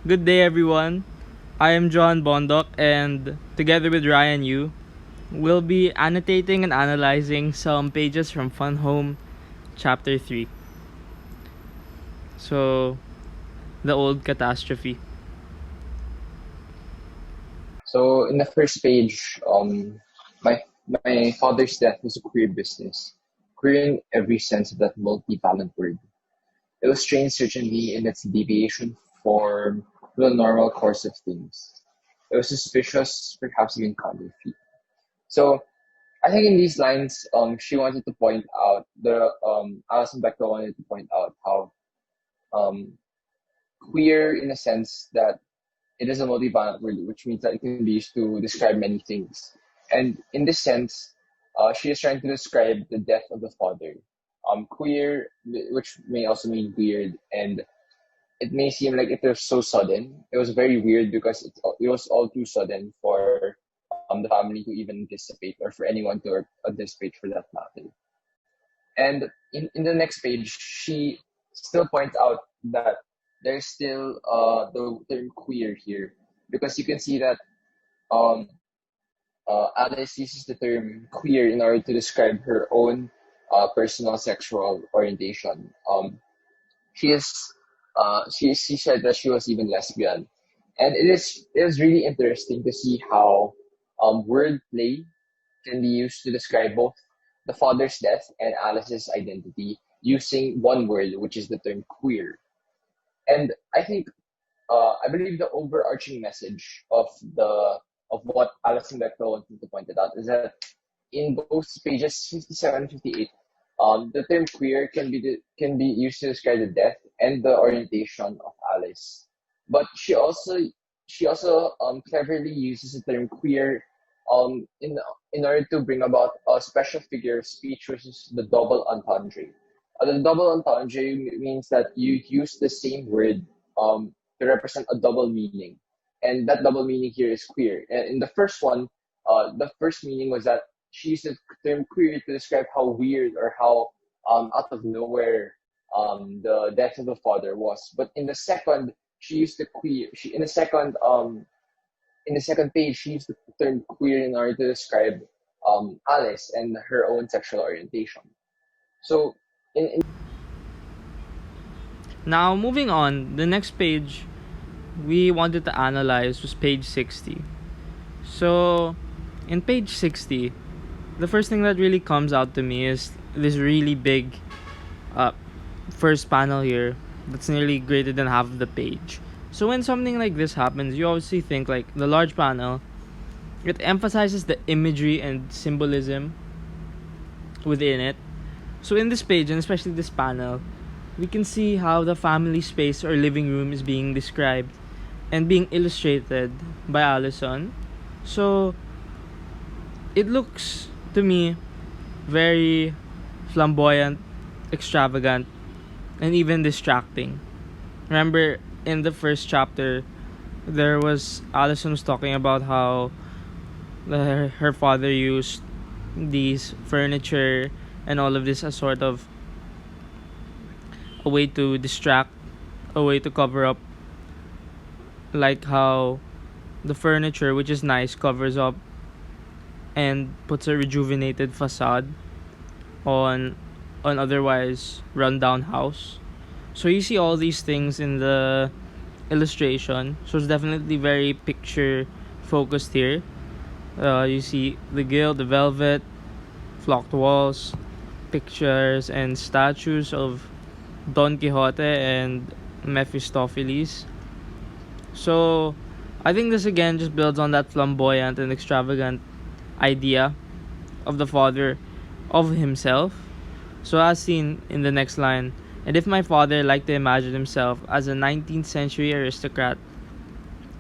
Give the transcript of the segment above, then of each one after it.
Good day, everyone. I am John Bondoc, and together with Ryan Yu, we'll be annotating and analyzing some pages from Fun Home, Chapter 3. So, the old catastrophe. So in the first page, my father's death was a queer business, queer in every sense of that multi-talent word. It was strange certainly in its deviation from the normal course of things. It was suspicious, perhaps even counterfeit. So I think in these lines, she wanted to point out Alison Bechdel wanted to point out how um queer in a sense that it is a multi-valent word, which means that it can be used to describe many things. And in this sense, she is trying to describe the death of the father. Queer, which may also mean weird, and it may seem like it was so sudden. It was very weird because it was all too sudden for the family to even anticipate, or for anyone to anticipate for that matter. And in the next page, she still points out that there's still the term queer here, because you can see that um, Alice uses the term queer in order to describe her own personal sexual orientation. She is she said that she was even lesbian, and it is really interesting to see how wordplay can be used to describe both the father's death and Alice's identity using one word, which is the term queer. And I believe the overarching message of what Alison Bechdel wanted to point it out is that in both pages 57 and 58, the term queer can be used to describe the death and the orientation of Alice. But she also cleverly uses the term queer in order to bring about a special figure of speech, which is the double entendre. The double entendre means that you use the same word to represent a double meaning, and that double meaning here is queer. And in the first one, the first meaning was that she used the term queer to describe how weird or how out of nowhere the death of the father was. But in the second, she used the queer. She in the second page, she used the term queer in order to describe Alice and her own sexual orientation. So in Now, moving on, the next page we wanted to analyze was page 60. So, in page 60, the first thing that really comes out to me is this really big uh, first panel here that's nearly greater than half of the page. So when something like this happens, you obviously think like the large panel, it emphasizes the imagery and symbolism within it. So in this page, and especially this panel, we can see how the family space or living room is being described and being illustrated by Allison. So it looks to me very flamboyant, extravagant, and even distracting. Remember in the first chapter, there was Allison was talking about how her father used these furniture and all of this as sort of a way to distract, a way to cover up, like how the furniture, which is nice, covers up and puts a rejuvenated facade on an otherwise rundown house. So you see all these things in the illustration. So it's definitely very picture focused here. You see the guild, the velvet, flocked walls, pictures and statues of Don Quixote and Mephistopheles. So I think this again just builds on that flamboyant and extravagant idea of the father of himself. So as seen in the next line, and if my father liked to imagine himself as a 19th century aristocrat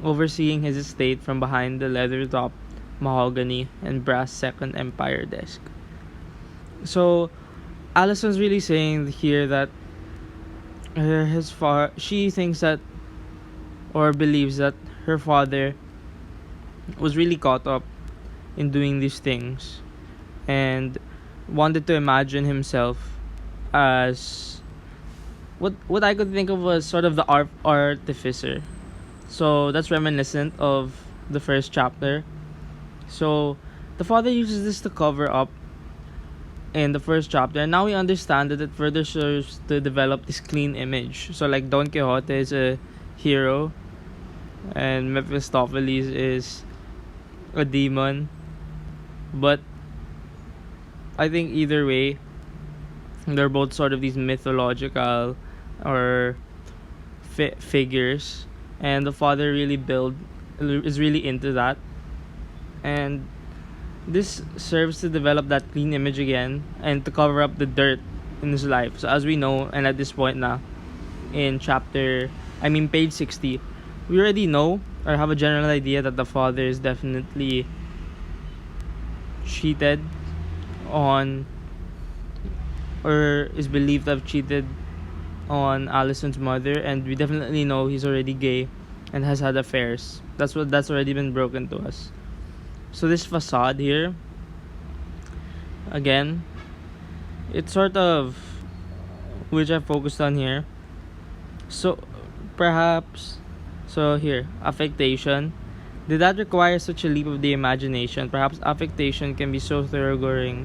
overseeing his estate from behind the leather-topped mahogany and brass Second Empire desk. So Allison's really saying here that she thinks that or believes that her father was really caught up in doing these things and wanted to imagine himself as what I could think of was sort of the artificer So that's reminiscent of the first chapter. So the father uses this to cover up in the first chapter, and now we understand that it further serves to develop this clean image. So like Don Quixote is a hero, and Mephistopheles is a demon. But I think either way, they're both sort of these mythological or figures, and the father really build is really into that, and this serves to develop that clean image again and to cover up the dirt in his life. So as we know, and at this point now in page 60, we already know or have a general idea that the father is definitely cheated on, or is believed to have cheated on Allison's mother, and we definitely know he's already gay and has had affairs. That's already been broken to us. So this facade here, again, it's sort of which I focused on here. So perhaps, so here, affectation. Did that require such a leap of the imagination? Perhaps affectation can be so thoroughgoing,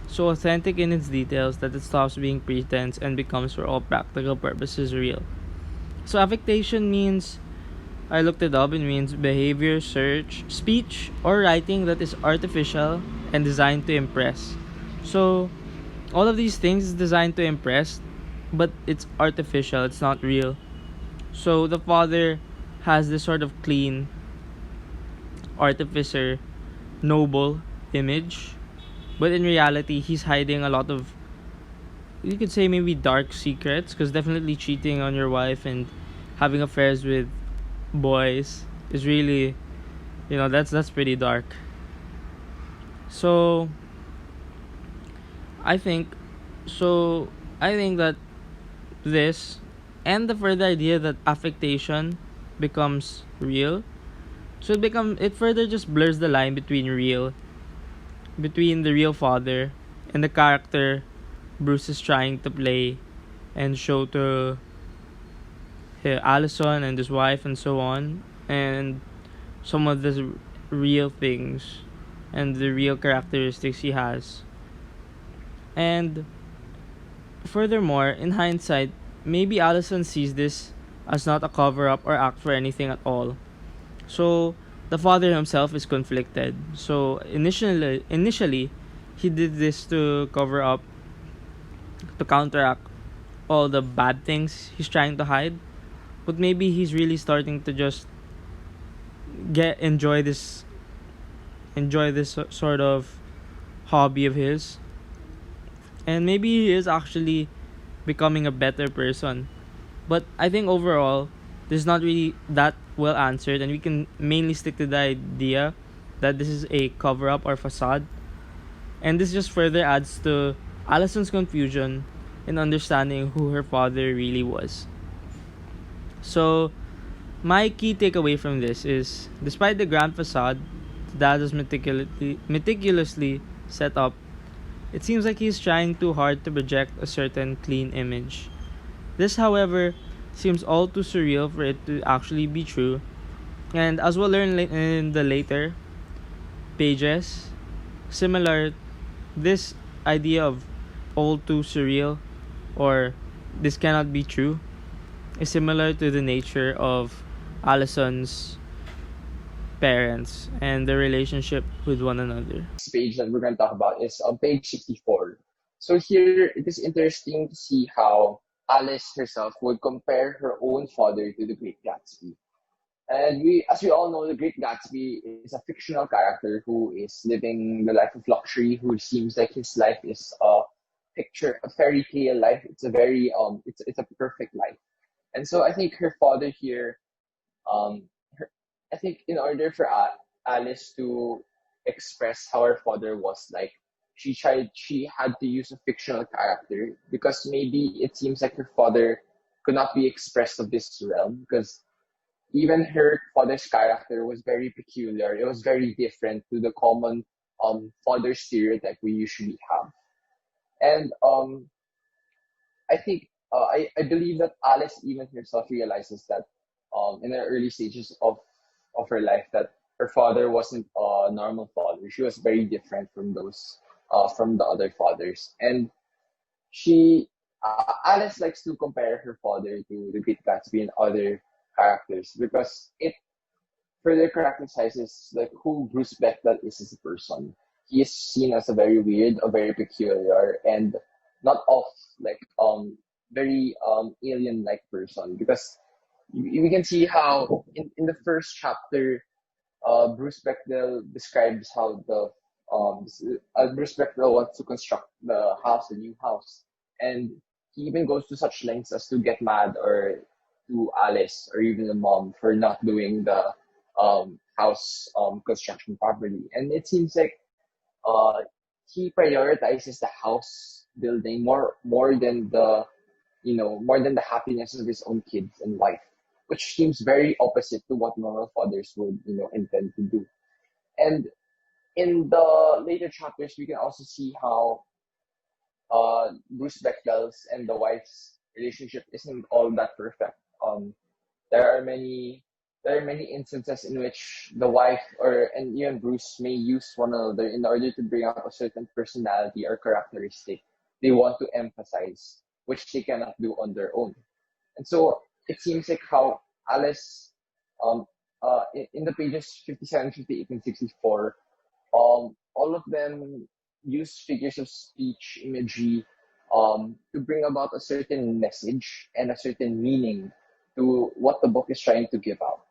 so authentic in its details that it stops being pretense and becomes, for all practical purposes, real. So affectation means, I looked it up, it means behavior, search, speech, or writing that is artificial and designed to impress. So all of these things is designed to impress, but it's artificial, it's not real. So the father has this sort of clean, artificer, noble image, but in reality, he's hiding a lot of, you could say, maybe dark secrets, because definitely cheating on your wife and having affairs with boys is really, that's pretty dark. So I think, so I think that this and the further idea that affectation becomes real, so it further just blurs the line between the real father and the character Bruce is trying to play and show to Allison and his wife and so on, and some of the real things and the real characteristics he has. And furthermore, in hindsight, maybe Allison sees this as not a cover up or act for anything at all. So the father himself is conflicted. So initially he did this to cover up, to counteract all the bad things he's trying to hide. But maybe he's really starting to just get enjoy this sort of hobby of his, and maybe he is actually becoming a better person. But I think overall, this is not really that well answered, and we can mainly stick to the idea that this is a cover up or facade. And this just further adds to Allison's confusion in understanding who her father really was. So, my key takeaway from this is, despite the grand facade that is meticulously set up, it seems like he's trying too hard to project a certain clean image. This, however, seems all too surreal for it to actually be true, and as we'll learn in the later pages, similar, this idea of all too surreal or this cannot be true is similar to the nature of Allison's parents and their relationship with one another. This page that we're going to talk about is on page 64. So here it is interesting to see how Alice herself would compare her own father to the Great Gatsby. And as we all know, the Great Gatsby is a fictional character who is living the life of luxury, who seems like his life is a picture, a fairy tale life. It's a very it's a perfect life. And so I think her father here, um, her, I think in order for Alice to express how her father was like, she had to use a fictional character because maybe it seems like her father could not be expressed of this realm because even her father's character was very peculiar. It was very different to the common father stereotype we usually have. And I think I believe that Alice even herself realizes that in the early stages of her life that her father wasn't a normal father. She was very different from those from the other fathers, and she Alice likes to compare her father to the Great Gatsby and other characters because it further characterizes like who Bruce Bechdel is as a person. He is seen as a very weird, a very peculiar, and not off like very alien like person because we can see how in the first chapter Bruce Bechdel describes how the Bruce Bechdel wants to construct the house, a new house, and he even goes to such lengths as to get mad or to Alice or even the mom for not doing the house construction properly. And it seems like uh, he prioritizes the house building more than the more than the happiness of his own kids and wife, which seems very opposite to what normal fathers would intend to do. And in the later chapters, we can also see how Bruce Bechdel's and the wife's relationship isn't all that perfect. There are many there are many instances in which the wife or and even Bruce may use one another in order to bring out a certain personality or characteristic they want to emphasize, which they cannot do on their own. And so it seems like how Alice, um, in the pages 57, 58, and 64, all of them use figures of speech, imagery, to bring about a certain message and a certain meaning to what the book is trying to give out.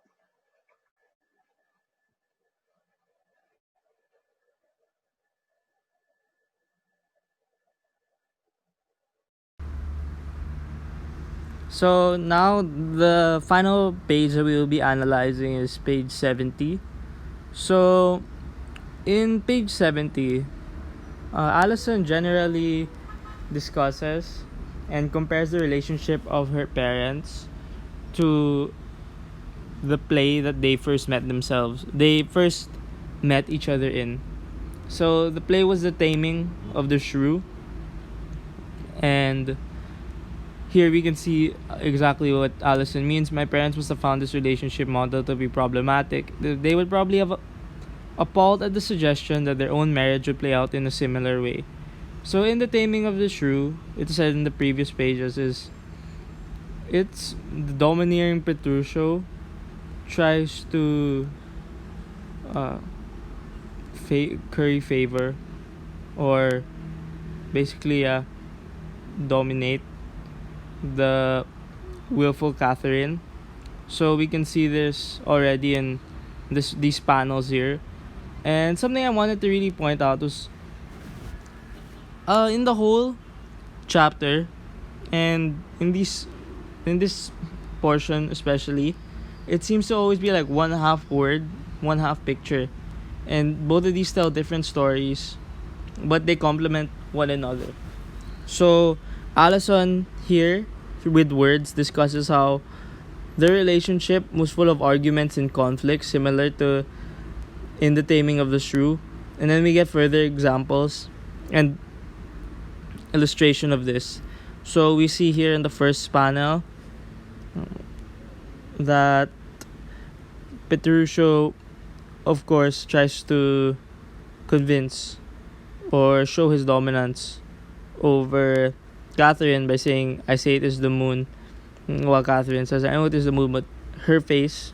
So now the final page that we will be analyzing is page 70. So in page 70, Allison generally discusses and compares the relationship of her parents to the play that they first met each other in. So the play was The Taming of the Shrew, and here we can see exactly what Allison means. My parents must have found this relationship model to be problematic. They would probably have appalled at the suggestion that their own marriage would play out in a similar way. So in The Taming of the Shrew, it said in the previous pages is it's the domineering Petruchio tries to uh, curry favor or basically dominate the willful Catherine. So we can see this already in these panels here. And something I wanted to really point out was in the whole chapter and in this portion especially, it seems to always be like one half word, one half picture. And both of these tell different stories, but they complement one another. So Allison here with words discusses how their relationship was full of arguments and conflicts similar to in The Taming of the Shrew. And then we get further examples and illustration of this. So we see here in the first panel that Petruchio, of course, tries to convince or show his dominance over Catherine by saying, I say it is the moon. While Catherine says, I know it is the moon, but her face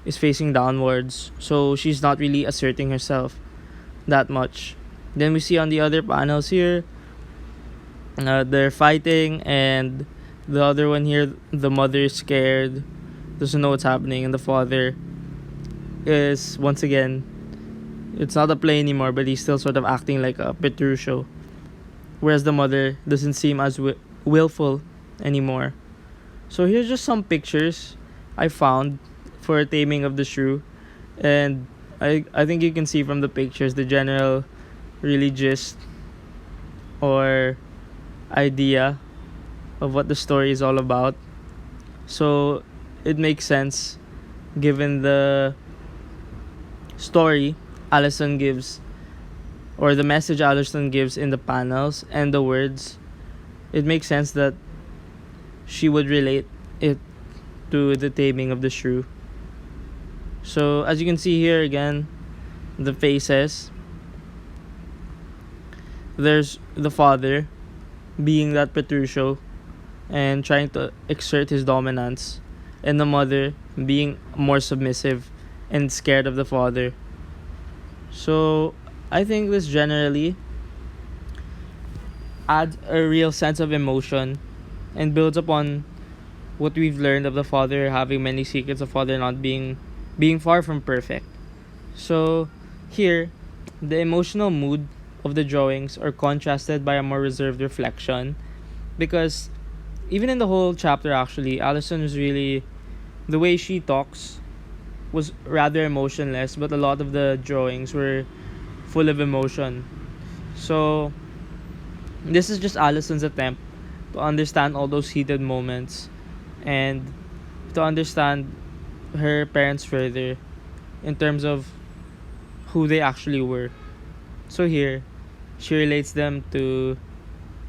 is facing downwards. So she's not really asserting herself that much. Then we see on the other panels here, they're fighting, and the other one here, the mother is scared, doesn't know what's happening, and the father is once again, it's not a play anymore, but he's still sort of acting like a Petruchio, whereas the mother doesn't seem as willful anymore. So here's just some pictures I found for Taming of the Shrew, and I think you can see from the pictures the general really gist or idea of what the story is all about. So it makes sense given the story Allison gives or the message Allison gives in the panels and the words. It makes sense that she would relate it to The Taming of the Shrew. So as you can see here again, the faces. There's the father being that Petruchio and trying to exert his dominance, and the mother being more submissive and scared of the father. So I think this generally adds a real sense of emotion and builds upon what we've learned of the father having many secrets, of father not being far from perfect. So here, the emotional mood of the drawings are contrasted by a more reserved reflection, because even in the whole chapter actually, Allison is really, the way she talks was rather emotionless, but a lot of the drawings were full of emotion. So this is just Allison's attempt to understand all those heated moments and to understand her parents further in terms of who they actually were. So here, she relates them to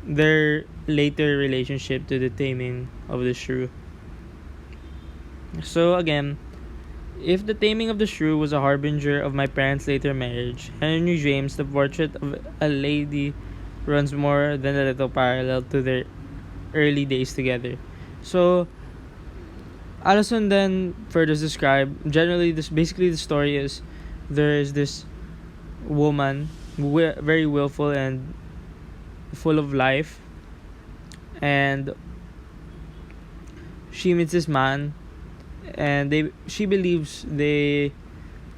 their later relationship to the taming of the shrew. So again, if the taming of the shrew was a harbinger of my parents' later marriage, Henry James, the portrait of a lady, runs more than a little parallel to their early days together. So Allison then further described, generally this basically the story is, there is this woman, very willful and full of life, and she meets this man, and she believes they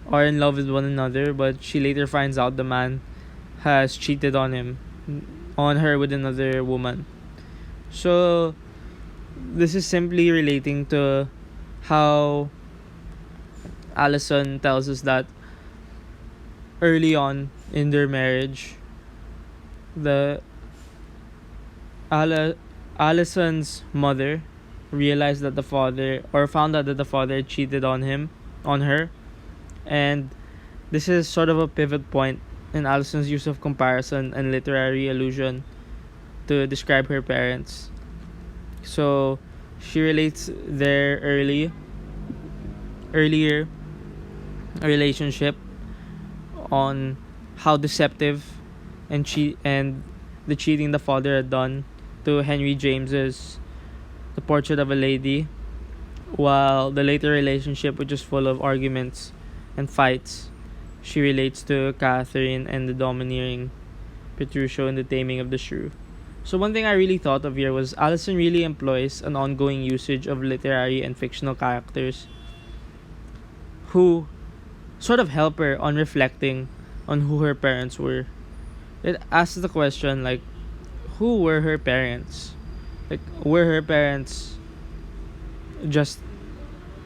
are in love with one another, but she later finds out the man has cheated on her with another woman. So this is simply relating to how Allison tells us that early on in their marriage, the Allison's mother realized that the father, or found out that the father cheated on her, and this is sort of a pivot point in Allison's use of comparison and literary allusion to describe her parents. So she relates their earlier relationship on how deceptive and the cheating the father had done to Henry James's The Portrait of a Lady, while the later relationship, which is full of arguments and fights, she relates to Catherine and the domineering Petruchio in The Taming of the Shrew. So one thing I really thought of here was Allison really employs an ongoing usage of literary and fictional characters who sort of help her on reflecting on who her parents were. It asks the question like, who were her parents? Like, were her parents just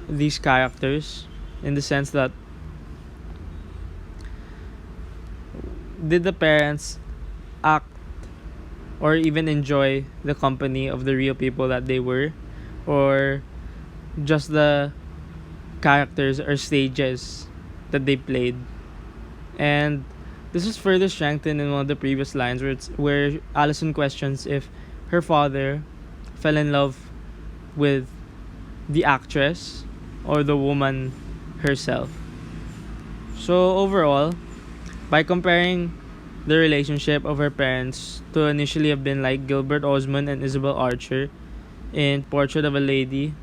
these characters, in the sense that did the parents act or even enjoy the company of the real people that they were, or just the characters or stages that they played? And this is further strengthened in one of the previous lines where Allison questions if her father fell in love with the actress or the woman herself. So overall, by comparing the relationship of her parents to initially have been like Gilbert Osmond and Isabel Archer in Portrait of a Lady,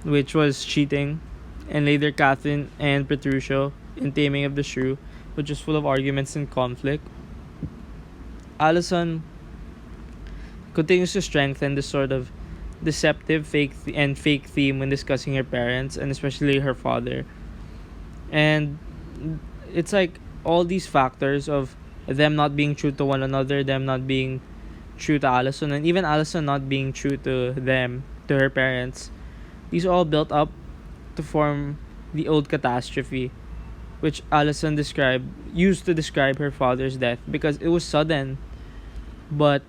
which was cheating, and later Catherine and Petruchio in Taming of the Shrew, which is full of arguments and conflict, Allison continues to strengthen this sort of deceptive fake theme when discussing her parents, and especially her father. And it's like all these factors of them not being true to one another, them not being true to Allison, and even Allison not being true to them, to her parents. These all built up to form the old catastrophe, which Allison used to describe her father's death, because it was sudden. But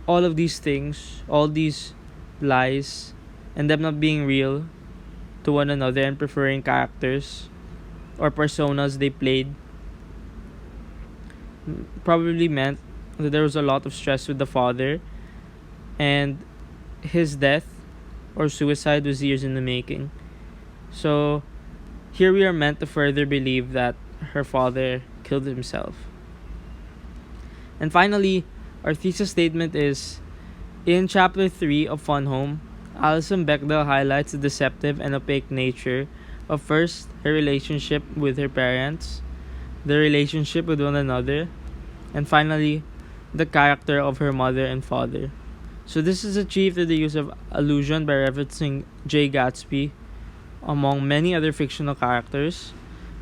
all of these things, all these lies, and them not being real to one another and preferring characters or personas they played, probably meant that there was a lot of stress with the father, and his death or suicide was years in the making. So here we are meant to further believe that her father killed himself. And finally, our thesis statement is in chapter 3 of Fun Home, Alison Bechdel highlights the deceptive and opaque nature of first her relationship with her parents, the relationship with one another, and finally, the character of her mother and father. So this is achieved through the use of allusion by referencing Jay Gatsby, among many other fictional characters,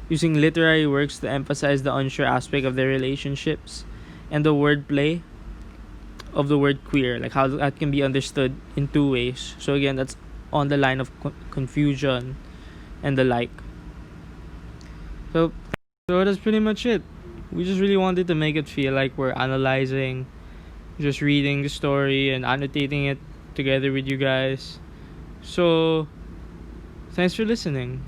using literary works to emphasize the unsure aspect of their relationships, and the wordplay of the word queer, like how that can be understood in two ways. So again, that's on the line of confusion and the like. So, so that's pretty much it. We just really wanted to make it feel like we're analyzing, just reading the story and annotating it together with you guys. So, thanks for listening.